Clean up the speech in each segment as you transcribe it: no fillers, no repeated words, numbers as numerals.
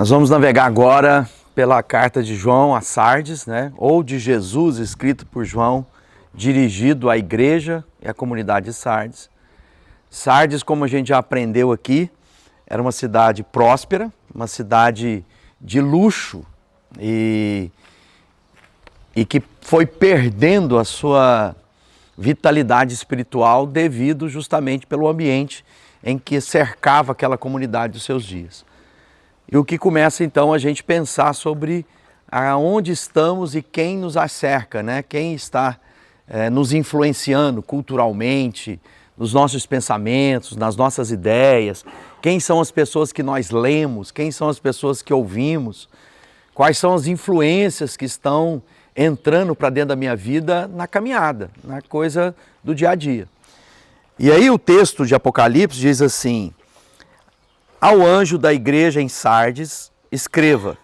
Nós vamos navegar agora pela carta de João a Sardes, né? Ou de Jesus, escrito por João, dirigido à igreja e à comunidade de Sardes. Sardes, como a gente já aprendeu aqui, era uma cidade próspera, uma cidade de luxo e que foi perdendo a sua vitalidade espiritual devido justamente pelo ambiente em que cercava aquela comunidade dos seus dias. E o que começa então a gente pensar sobre aonde estamos e quem nos acerca, né? Quem está nos influenciando culturalmente, nos nossos pensamentos, nas nossas ideias, quem são as pessoas que nós lemos, quem são as pessoas que ouvimos, quais são as influências que estão entrando para dentro da minha vida na caminhada, na coisa do dia a dia. E aí o texto de Apocalipse diz assim: ao anjo da igreja em Sardes, escreva: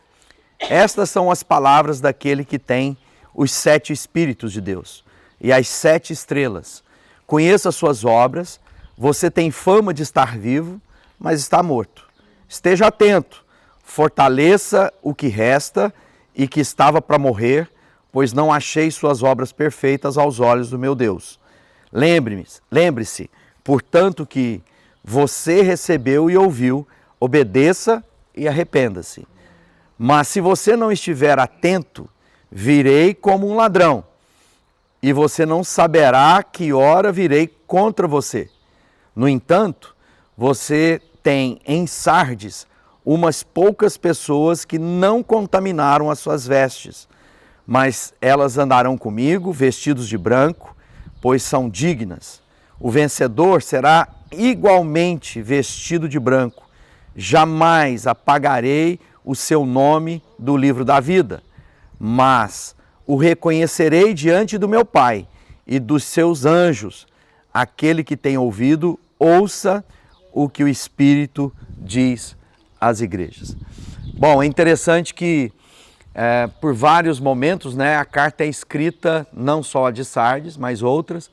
estas são as palavras daquele que tem os 7 Espíritos de Deus e as 7 estrelas. Conheça as suas obras, você tem fama de estar vivo, mas está morto. Esteja atento, fortaleça o que resta e que estava para morrer, pois não achei suas obras perfeitas aos olhos do meu Deus. Lembre-se, portanto, que você recebeu e ouviu, obedeça e arrependa-se. Mas se você não estiver atento, virei como um ladrão, e você não saberá que hora virei contra você. No entanto, você tem em Sardes umas poucas pessoas que não contaminaram as suas vestes, mas elas andarão comigo vestidos de branco, pois são dignas. O vencedor será igualmente vestido de branco. Jamais apagarei o seu nome do livro da vida, mas o reconhecerei diante do meu Pai e dos seus anjos. Aquele que tem ouvido, ouça o que o Espírito diz às igrejas. Bom, é interessante que por vários momentos, né, a carta é escrita, não só a de Sardes, mas outras,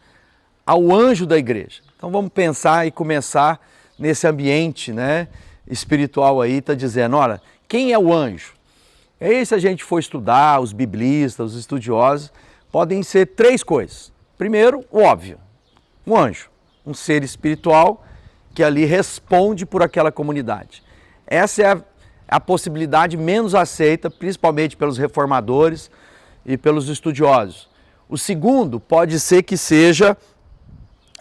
ao anjo da igreja. Então vamos pensar e começar nesse ambiente, né, espiritual aí, está dizendo, olha, quem é o anjo? E aí, se a gente for estudar, os biblistas, os estudiosos, podem ser 3 coisas. Primeiro, o óbvio, um anjo, um ser espiritual que ali responde por aquela comunidade. Essa é a possibilidade menos aceita, principalmente pelos reformadores e pelos estudiosos. O segundo pode ser que seja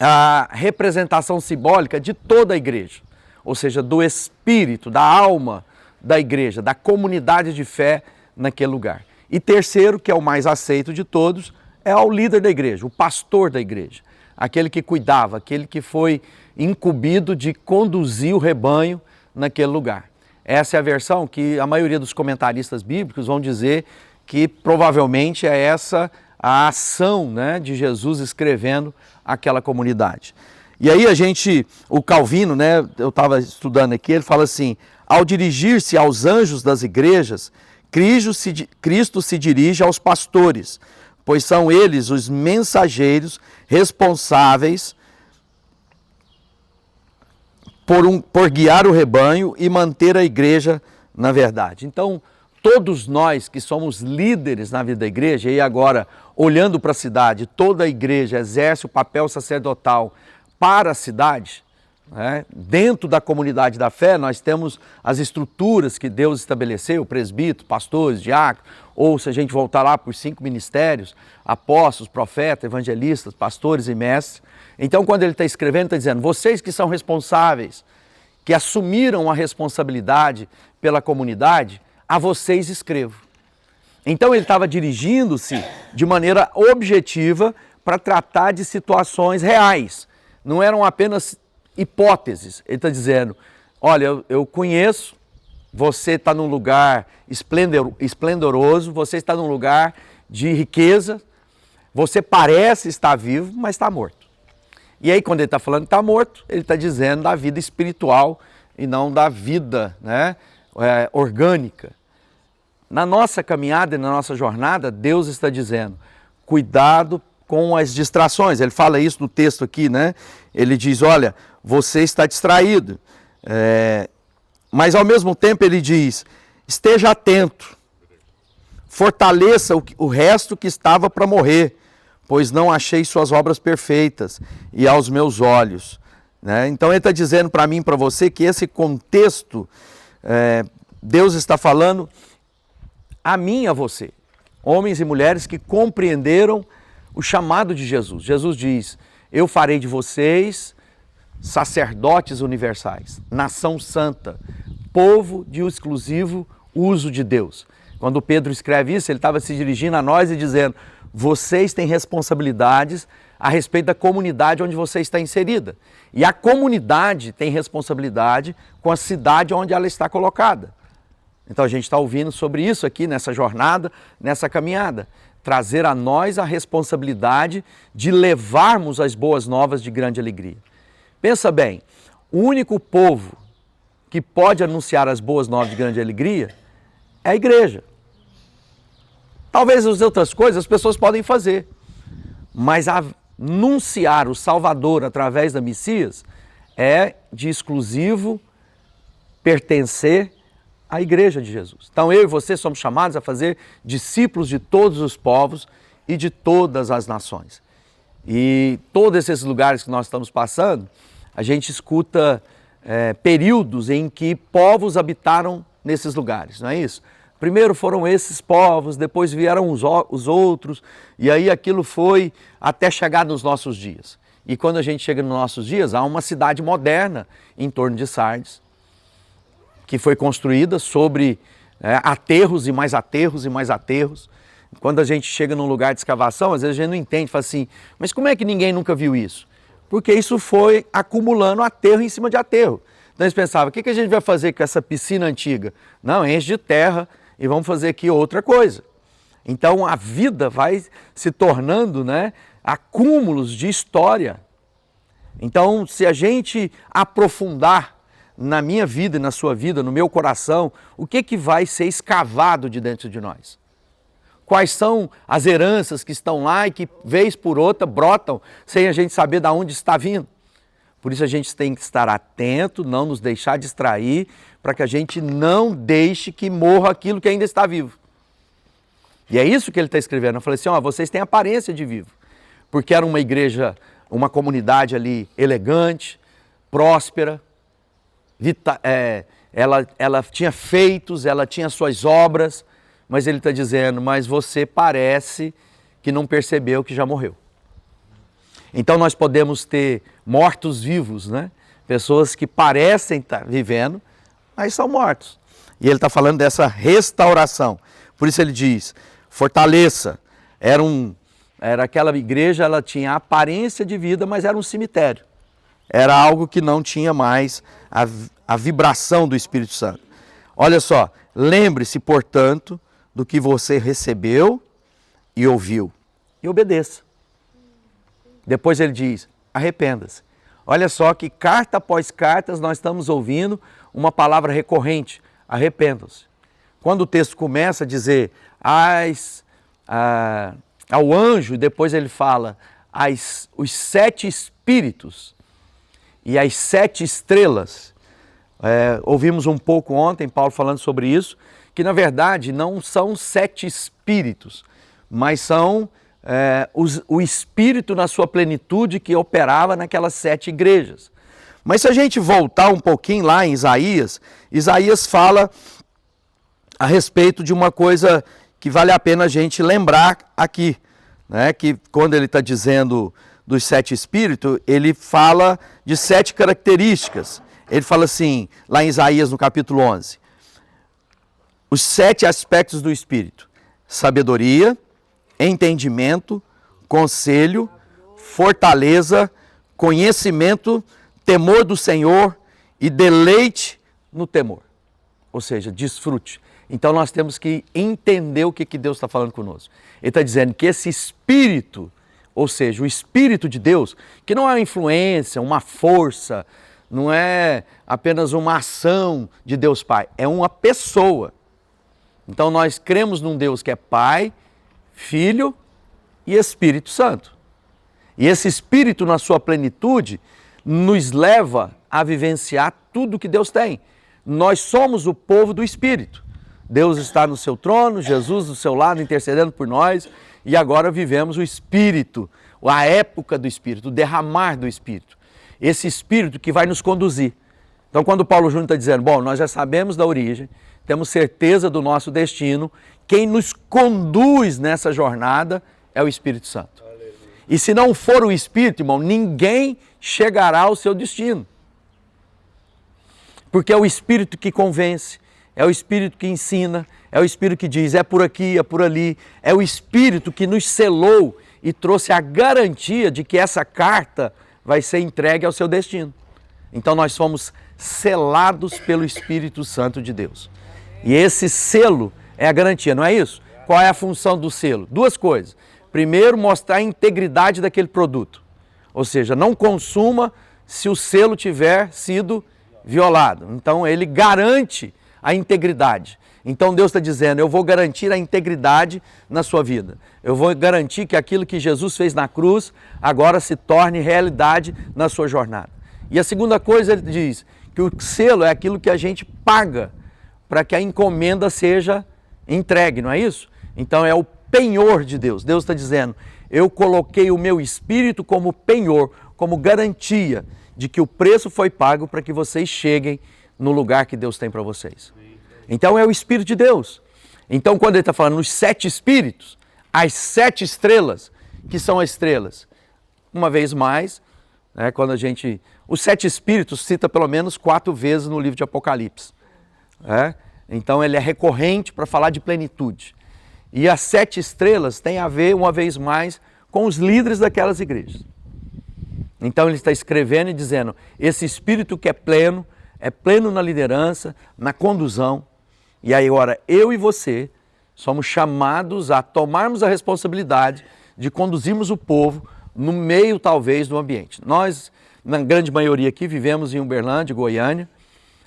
a representação simbólica de toda a igreja, ou seja, do espírito, da alma da igreja, da comunidade de fé naquele lugar. E terceiro, que é o mais aceito de todos, é o líder da igreja, o pastor da igreja, aquele que cuidava, aquele que foi incumbido de conduzir o rebanho naquele lugar. Essa é a versão que a maioria dos comentaristas bíblicos vão dizer que provavelmente é essa a ação, né, de Jesus escrevendo aquela comunidade. E aí o Calvino, né, eu estava estudando aqui, ele fala assim: ao dirigir-se aos anjos das igrejas, Cristo se dirige aos pastores, pois são eles os mensageiros responsáveis por guiar o rebanho e manter a igreja na verdade. Então, todos nós que somos líderes na vida da igreja, e agora olhando para a cidade, toda a igreja exerce o papel sacerdotal para a cidade, né? Dentro da comunidade da fé, nós temos as estruturas que Deus estabeleceu, presbítero, pastores, diáconos, ou se a gente voltar lá por 5 ministérios, apóstolos, profetas, evangelistas, pastores e mestres. Então, quando ele está escrevendo, está dizendo, vocês que são responsáveis, que assumiram a responsabilidade pela comunidade, a vocês escrevo. Então, ele estava dirigindo-se de maneira objetiva para tratar de situações reais. Não eram apenas hipóteses. Ele está dizendo, olha, eu conheço, você está num lugar esplendoroso, você está num lugar de riqueza, você parece estar vivo, mas está morto. E aí, quando ele está falando que está morto, ele está dizendo da vida espiritual e não da vida, né, orgânica. Na nossa caminhada e na nossa jornada, Deus está dizendo, cuidado com as distrações. Ele fala isso no texto aqui, né? Ele diz, olha, você está distraído. Mas ao mesmo tempo ele diz, esteja atento, fortaleça o resto que estava para morrer, pois não achei suas obras perfeitas e aos meus olhos. Né? Então ele está dizendo para mim e para você que esse contexto, Deus está falando a mim e a você, homens e mulheres que compreenderam o chamado de Jesus. Jesus diz, eu farei de vocês sacerdotes universais, nação santa, povo de exclusivo uso de Deus. Quando Pedro escreve isso, ele estava se dirigindo a nós e dizendo, vocês têm responsabilidades a respeito da comunidade onde você está inserida. E a comunidade tem responsabilidade com a cidade onde ela está colocada. Então a gente está ouvindo sobre isso aqui nessa jornada, nessa caminhada. Trazer a nós a responsabilidade de levarmos as boas novas de grande alegria. Pensa bem, o único povo que pode anunciar as boas novas de grande alegria é a igreja. Talvez as outras coisas as pessoas podem fazer, mas anunciar o Salvador através da Messias é de exclusivo pertencer à igreja de Jesus. Então eu e você somos chamados a fazer discípulos de todos os povos e de todas as nações. E todos esses lugares que nós estamos passando, a gente escuta períodos em que povos habitaram nesses lugares, não é isso? Primeiro foram esses povos, depois vieram os outros, e aí aquilo foi até chegar nos nossos dias. E quando a gente chega nos nossos dias, há uma cidade moderna em torno de Sardes, que foi construída sobre aterros e mais aterros e mais aterros. Quando a gente chega num lugar de escavação, às vezes a gente não entende, fala assim, mas como é que ninguém nunca viu isso? Porque isso foi acumulando aterro em cima de aterro. Então eles pensavam, o que a gente vai fazer com essa piscina antiga? Não, enche de terra e vamos fazer aqui outra coisa. Então a vida vai se tornando acúmulos de história. Então se a gente aprofundar na minha vida e na sua vida, no meu coração, o que vai ser escavado de dentro de nós? Quais são as heranças que estão lá e que, vez por outra, brotam sem a gente saber de onde está vindo? Por isso a gente tem que estar atento, não nos deixar distrair, para que a gente não deixe que morra aquilo que ainda está vivo. E é isso que ele está escrevendo. Eu falei assim, vocês têm aparência de vivo. Porque era uma igreja, uma comunidade ali elegante, próspera, ela tinha feitos, ela tinha suas obras, mas ele está dizendo, mas você parece que não percebeu que já morreu. Então nós podemos ter mortos-vivos, pessoas que parecem estar vivendo, mas são mortos. E ele está falando dessa restauração. Por isso ele diz, fortaleça. Era aquela igreja, ela tinha a aparência de vida, mas era um cemitério. Era algo que não tinha mais a vibração do Espírito Santo. Olha só, lembre-se, portanto, do que você recebeu e ouviu. E obedeça. Depois ele diz, arrependa-se. Olha só que carta após carta nós estamos ouvindo uma palavra recorrente, arrependam-se. Quando o texto começa a dizer ao anjo, depois ele fala os 7 espíritos e as 7 estrelas. Ouvimos um pouco ontem Paulo falando sobre isso, que na verdade não são 7 espíritos, mas são o Espírito na sua plenitude que operava naquelas 7 igrejas. Mas se a gente voltar um pouquinho lá em Isaías, Isaías fala a respeito de uma coisa que vale a pena a gente lembrar aqui, que quando ele está dizendo dos 7 espíritos, ele fala de 7 características. Ele fala assim, lá em Isaías no capítulo 11, os 7 aspectos do Espírito, sabedoria, entendimento, conselho, fortaleza, conhecimento, temor do Senhor e deleite no temor. Ou seja, desfrute. Então nós temos que entender o que Deus está falando conosco. Ele está dizendo que esse Espírito, ou seja, o Espírito de Deus, que não é uma influência, uma força, não é apenas uma ação de Deus Pai, é uma pessoa. Então nós cremos num Deus que é Pai, Filho e Espírito Santo. E esse Espírito na sua plenitude nos leva a vivenciar tudo que Deus tem. Nós somos o povo do Espírito. Deus está no seu trono, Jesus do seu lado intercedendo por nós, e agora vivemos o Espírito, a época do Espírito, o derramar do Espírito. Esse Espírito que vai nos conduzir. Então, quando Paulo Júnior está dizendo, bom, nós já sabemos da origem, temos certeza do nosso destino, quem nos conduz nessa jornada é o Espírito Santo. Aleluia. E se não for o Espírito, irmão, ninguém chegará ao seu destino. Porque é o Espírito que convence, é o Espírito que ensina, é o Espírito que diz, é por aqui, é por ali. É o Espírito que nos selou e trouxe a garantia de que essa carta vai ser entregue ao seu destino. Então nós fomos selados pelo Espírito Santo de Deus. E esse selo é a garantia, não é isso? Qual é a função do selo? Duas coisas. Primeiro, mostrar a integridade daquele produto. Ou seja, não consuma se o selo tiver sido violado. Então ele garante a integridade. Então Deus está dizendo, eu vou garantir a integridade na sua vida. Eu vou garantir que aquilo que Jesus fez na cruz agora se torne realidade na sua jornada. E a segunda coisa, ele diz que o selo é aquilo que a gente paga para que a encomenda seja entregue, não é isso? Então é o penhor de Deus. Deus está dizendo, eu coloquei o meu espírito como penhor, como garantia de que o preço foi pago para que vocês cheguem no lugar que Deus tem para vocês. Então é o Espírito de Deus. Então quando ele está falando nos 7 Espíritos, as 7 estrelas, que são as estrelas, uma vez mais, né, quando a gente... Os 7 Espíritos cita pelo menos 4 vezes no livro de Apocalipse. Então ele é recorrente para falar de plenitude. E as 7 estrelas têm a ver, uma vez mais, com os líderes daquelas igrejas. Então ele está escrevendo e dizendo, esse Espírito que é pleno na liderança, na condução. E aí agora eu e você somos chamados a tomarmos a responsabilidade de conduzirmos o povo no meio talvez do ambiente. Nós, na grande maioria aqui, vivemos em Uberlândia, Goiânia,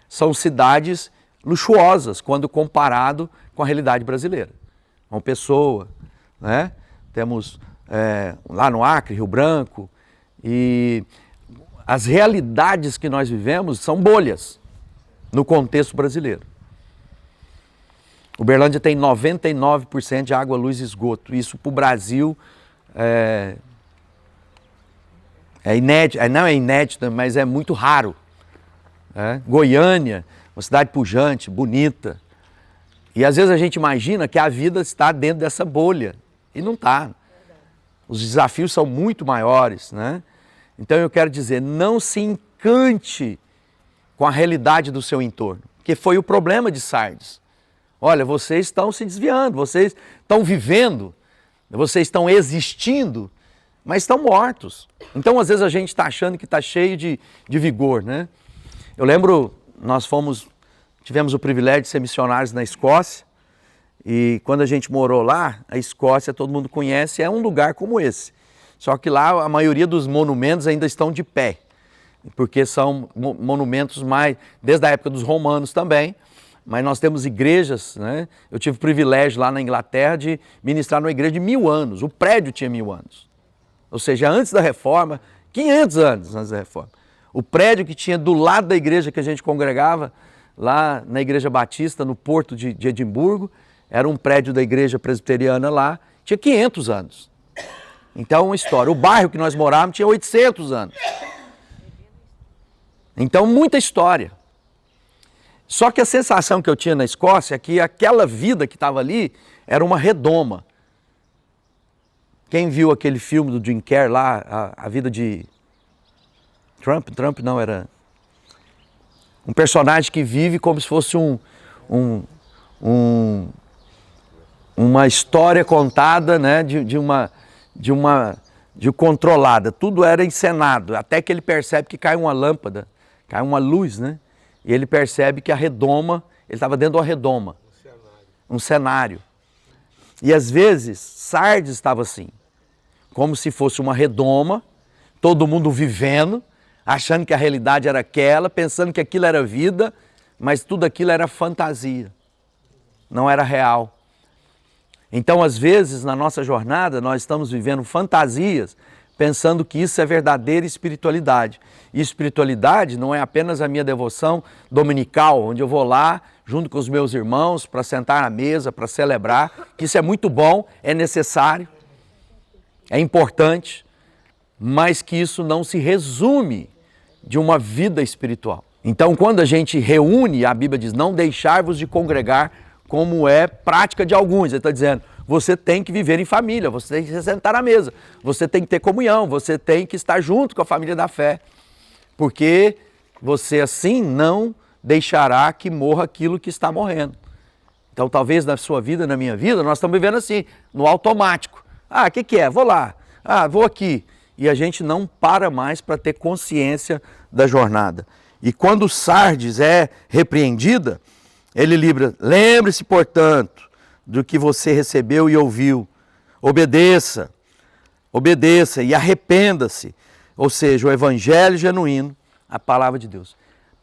são cidades luxuosas quando comparado com a realidade brasileira. Uma Pessoa, né? Temos lá no Acre, Rio Branco, e as realidades que nós vivemos são bolhas no contexto brasileiro. Uberlândia tem 99% de água, luz e esgoto. Isso para o Brasil é inédito, não é inédito, mas é muito raro. Goiânia, uma cidade pujante, bonita. E às vezes a gente imagina que a vida está dentro dessa bolha. E não está. Os desafios são muito maiores, né? Então eu quero dizer, não se encante com a realidade do seu entorno. Que foi o problema de Sardes. Olha, vocês estão se desviando, vocês estão vivendo, vocês estão existindo, mas estão mortos. Então, às vezes, a gente está achando que está cheio de vigor, né? Eu lembro, tivemos o privilégio de ser missionários na Escócia, e quando a gente morou lá, a Escócia, todo mundo conhece, é um lugar como esse. Só que lá a maioria dos monumentos ainda estão de pé, porque são monumentos mais, desde a época dos romanos também, mas nós temos igrejas, né? Eu tive o privilégio lá na Inglaterra de ministrar numa igreja de 1000 anos, o prédio tinha 1000 anos. Ou seja, antes da reforma, 500 anos antes da reforma. O prédio que tinha do lado da igreja que a gente congregava, lá na Igreja Batista, no Porto de Edimburgo, era um prédio da igreja presbiteriana lá, tinha 500 anos. Então, uma história. O bairro que nós morávamos tinha 800 anos. Então, muita história. Só que a sensação que eu tinha na Escócia é que aquela vida que estava ali era uma redoma. Quem viu aquele filme do Jim Carrey lá, a vida de Trump não, era um personagem que vive como se fosse uma história contada, né, de controlada. Tudo era encenado, até que ele percebe que cai uma lâmpada, cai uma luz, né? E ele percebe que a redoma, ele estava dentro de uma redoma, um cenário. E às vezes, Sardes estava assim, como se fosse uma redoma, todo mundo vivendo, achando que a realidade era aquela, pensando que aquilo era vida, mas tudo aquilo era fantasia, não era real. Então, às vezes, na nossa jornada, nós estamos vivendo fantasias, pensando que isso é verdadeira espiritualidade. E espiritualidade não é apenas a minha devoção dominical, onde eu vou lá junto com os meus irmãos para sentar à mesa, para celebrar, que isso é muito bom, é necessário, é importante, mas que isso não se resume de uma vida espiritual. Então, quando a gente reúne, a Bíblia diz, não deixar-vos de congregar, como é prática de alguns. Ele está dizendo, você tem que viver em família, você tem que se sentar à mesa, você tem que ter comunhão, você tem que estar junto com a família da fé, porque você assim não deixará que morra aquilo que está morrendo. Então, talvez na sua vida, na minha vida, nós estamos vivendo assim, no automático. Ah, o que é? Vou lá. Ah, vou aqui. E a gente não para mais para ter consciência da jornada. E quando Sardes é repreendida, ele libra, lembre-se, portanto, do que você recebeu e ouviu. Obedeça e arrependa-se. Ou seja, o evangelho genuíno, a palavra de Deus.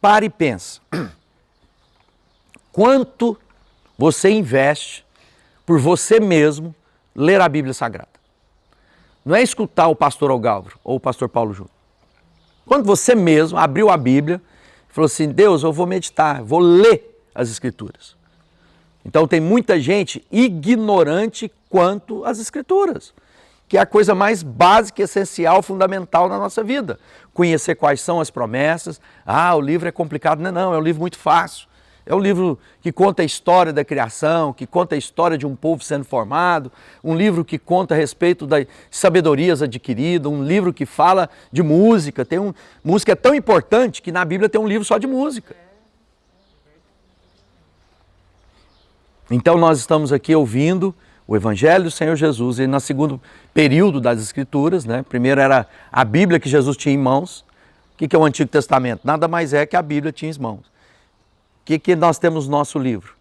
Pare e pensa. Quanto você investe por você mesmo ler a Bíblia Sagrada? Não é escutar o pastor Ogálvaro ou o pastor Paulo Júnior. Quando você mesmo abriu a Bíblia e falou assim, Deus, eu vou meditar, vou ler as Escrituras. Então tem muita gente ignorante quanto às Escrituras, que é a coisa mais básica, essencial, fundamental na nossa vida. Conhecer quais são as promessas. Ah, o livro é complicado. Não, é um livro muito fácil. É um livro que conta a história da criação, que conta a história de um povo sendo formado, um livro que conta a respeito das sabedorias adquiridas, um livro que fala de música. Música é tão importante que na Bíblia tem um livro só de música. Então nós estamos aqui ouvindo o Evangelho do Senhor Jesus e no segundo período das Escrituras, né? Primeiro era a Bíblia que Jesus tinha em mãos. O que é o Antigo Testamento? Nada mais é que a Bíblia tinha em mãos. O que nós temos no nosso livro?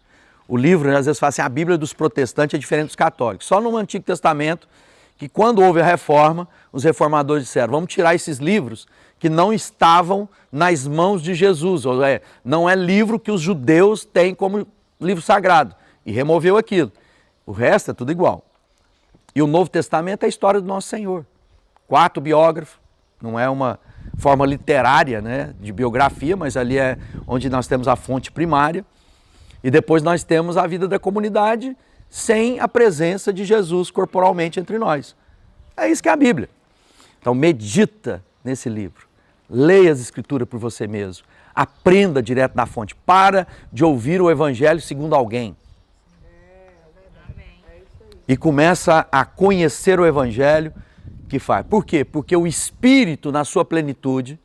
O livro, às vezes, fala assim, a Bíblia dos protestantes é diferente dos católicos. Só no Antigo Testamento, que quando houve a reforma, os reformadores disseram, vamos tirar esses livros que não estavam nas mãos de Jesus. Ou não é livro que os judeus têm como livro sagrado. E removeu aquilo. O resto é tudo igual. E o Novo Testamento é a história do nosso Senhor. 4 biógrafos, não é uma forma literária, né, de biografia, mas ali é onde nós temos a fonte primária. E depois nós temos a vida da comunidade sem a presença de Jesus corporalmente entre nós. É isso que é a Bíblia. Então medita nesse livro. Leia as Escrituras por você mesmo. Aprenda direto da fonte. Para de ouvir o Evangelho segundo alguém. E começa a conhecer o Evangelho que faz. Por quê? Porque o Espírito, na sua plenitude,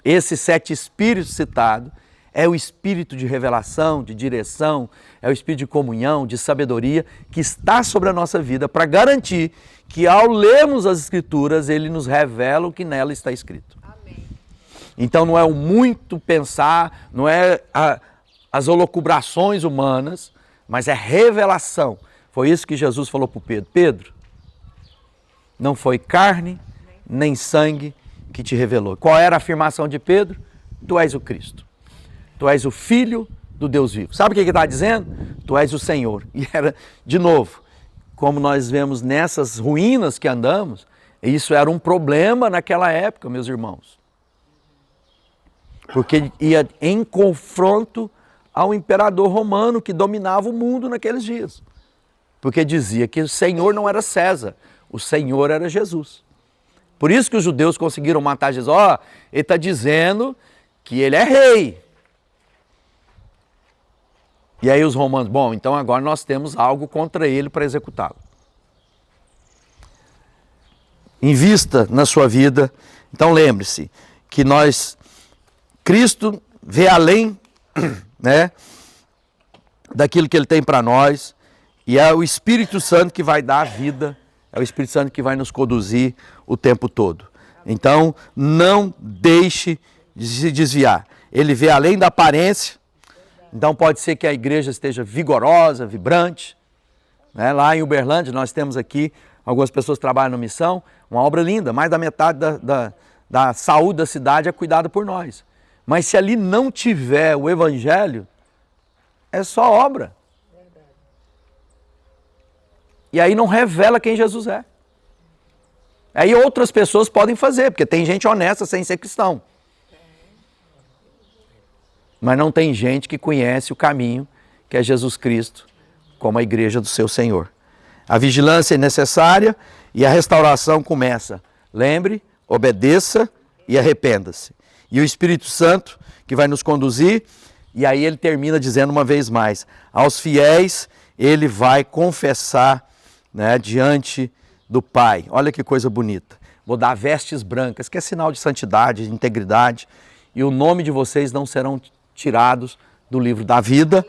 esses 7 Espíritos citados, é o Espírito de revelação, de direção, é o Espírito de comunhão, de sabedoria, que está sobre a nossa vida para garantir que ao lermos as Escrituras, ele nos revela o que nela está escrito. Amém. Então não é o muito pensar, não é as holocubrações humanas, mas é revelação. Foi isso que Jesus falou para o Pedro. Pedro, não foi carne nem sangue que te revelou. Qual era a afirmação de Pedro? Tu és o Cristo. Tu és o Filho do Deus vivo. Sabe o que ele está dizendo? Tu és o Senhor. E era, de novo, como nós vemos nessas ruínas que andamos, isso era um problema naquela época, meus irmãos. Porque ia em confronto ao imperador romano que dominava o mundo naqueles dias. Porque dizia que o Senhor não era César, o Senhor era Jesus. Por isso que os judeus conseguiram matar Jesus. Ele está dizendo que ele é rei. E aí os romanos, bom, então agora nós temos algo contra ele para executá-lo. Invista na sua vida. Então lembre-se que Cristo vê além, né, daquilo que ele tem para nós. E é o Espírito Santo que vai dar a vida, é o Espírito Santo que vai nos conduzir o tempo todo. Então, não deixe de se desviar. Ele vê além da aparência, então pode ser que a igreja esteja vigorosa, vibrante. Né? Lá em Uberlândia, nós temos aqui, algumas pessoas trabalham na missão, uma obra linda, mais da metade da saúde da cidade é cuidada por nós. Mas se ali não tiver o Evangelho, é só obra. E aí não revela quem Jesus é. Aí outras pessoas podem fazer, porque tem gente honesta sem ser cristão. Mas não tem gente que conhece o caminho, que é Jesus Cristo, como a igreja do seu Senhor. A vigilância é necessária e a restauração começa. Lembre, obedeça e arrependa-se. E o Espírito Santo que vai nos conduzir, e aí ele termina dizendo uma vez mais, aos fiéis ele vai confessar, né, diante do Pai. Olha que coisa bonita. Vou dar vestes brancas, que é sinal de santidade, de integridade, e o nome de vocês não serão tirados do livro da vida,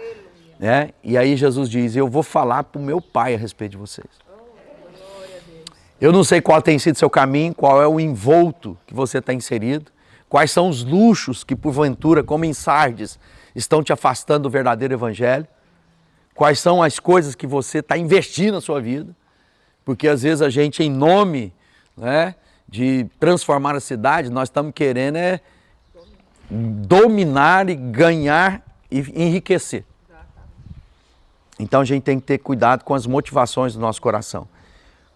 né? E aí Jesus diz, eu vou falar para o meu Pai a respeito de vocês. Eu não sei qual tem sido seu caminho, qual é o envolto que você está inserido, quais são os luxos que porventura, como em Sardes, estão te afastando do verdadeiro evangelho, quais são as coisas que você está investindo na sua vida, porque às vezes a gente, em nome, né, de transformar a cidade, nós estamos querendo dominar e ganhar e enriquecer. Então a gente tem que ter cuidado com as motivações do nosso coração.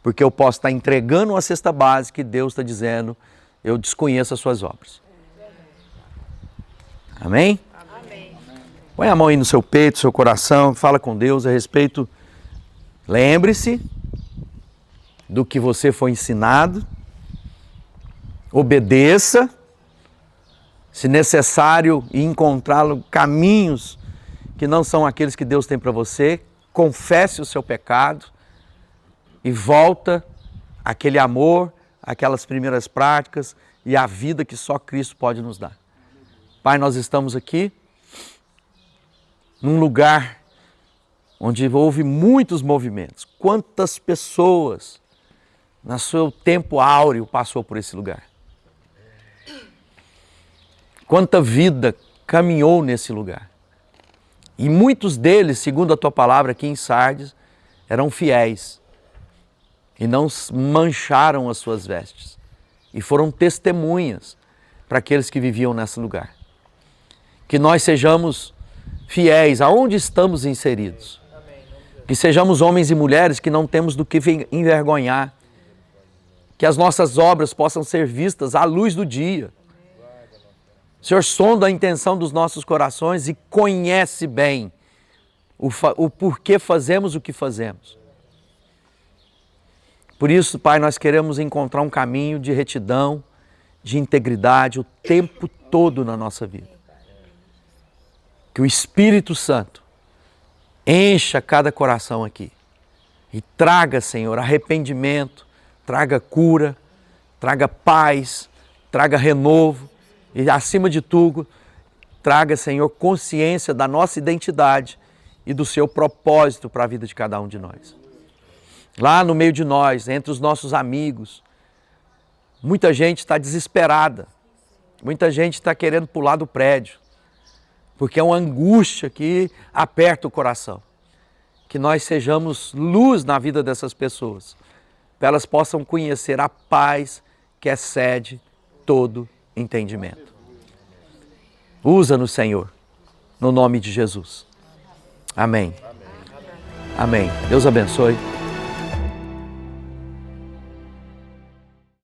Porque eu posso estar entregando uma cesta básica e Deus está dizendo, eu desconheço as suas obras. Amém? Amém. Põe a mão aí no seu peito, no seu coração, fala com Deus a respeito. Lembre-se do que você foi ensinado, obedeça, se necessário, e encontrá-lo caminhos que não são aqueles que Deus tem para você, confesse o seu pecado e volta àquele amor, aquelas primeiras práticas e a vida que só Cristo pode nos dar. Pai, nós estamos aqui num lugar onde houve muitos movimentos. Quantas pessoas, no seu tempo áureo, passou por esse lugar? Quanta vida caminhou nesse lugar? E muitos deles, segundo a tua palavra aqui em Sardes, eram fiéis e não mancharam as suas vestes e foram testemunhas para aqueles que viviam nesse lugar. Que nós sejamos fiéis aonde estamos inseridos. Que sejamos homens e mulheres que não temos do que envergonhar. Que as nossas obras possam ser vistas à luz do dia. O Senhor sonda a intenção dos nossos corações e conhece bem o porquê fazemos o que fazemos. Por isso, Pai, nós queremos encontrar um caminho de retidão, de integridade o tempo todo na nossa vida. Que o Espírito Santo encha cada coração aqui e traga, Senhor, arrependimento, traga cura, traga paz, traga renovo e, acima de tudo, traga, Senhor, consciência da nossa identidade e do seu propósito para a vida de cada um de nós. Lá no meio de nós, entre os nossos amigos, muita gente está desesperada, muita gente está querendo pular do prédio, porque é uma angústia que aperta o coração. Que nós sejamos luz na vida dessas pessoas, para elas possam conhecer a paz que excede todo entendimento. Usa-nos, Senhor, no nome de Jesus. Amém. Amém. Deus abençoe.